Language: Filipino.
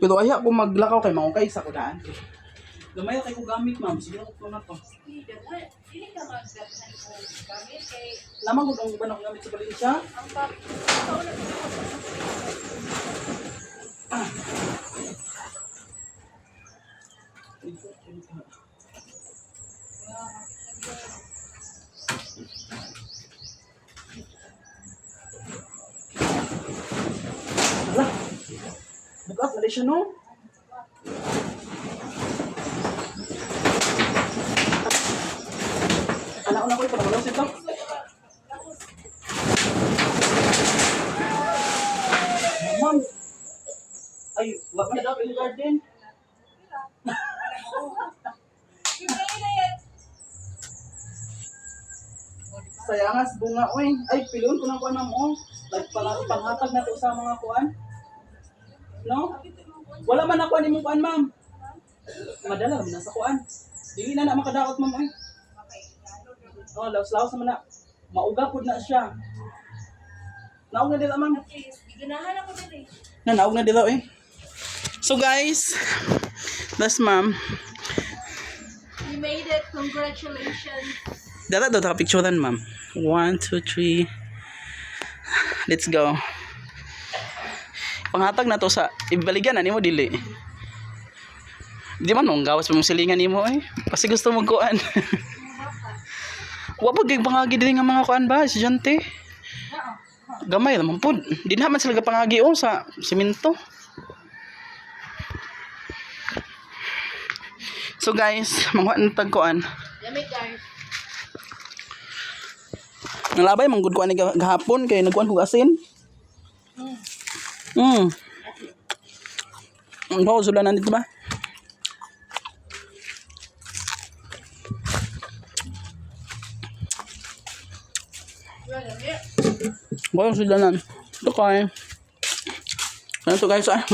Pero ay ako maglakaw kay maungkay sa kudaan. Gamay kay ko gamit ma'am. Sige na ko na to. Dili ka magdaghan ko gamit kay Lamang ko ang iban ako gamit sa Valencia. ang pagkauna Hala. Bukas na siya no. Anak ko ito, wala sito. Ma'am. Ay, wag na daw yung garden. Sayangas bunga oy. Ay, pilon ko ng kuan ma'am oh. Panghatag na to sa mga kuan. No? Wala man ako nimong kuan ma'am. Madala man sa kuan. Dili na makadaot ma'am oy. Oh, laos-laos naman na. Mauga pud na siya. Naog na dila ma'am. ganahan ako dili. Naog na dila eh. So guys, that's ma'am. You made it. Congratulations. Dala daw ta picturean ma'am. 1 2 3. Let's go. Panghatag na to sa ibaligan na nimo dili. Di man mong gawas pa mong silingan nimo eh. Kasi gusto mo kuan. Wa pag pangagi dili nga mga kuan ba, estudyante. Gamay naman pud. Di naman sila pangagi o sa semento. So guys, mga tagkuan. Lamig guys. Nalabay manggod ko ani gahapon kay nagkuan kog asin. Ang daw sula nandito ba? Bayo sila nan. Ito kay. Ano to guys ah?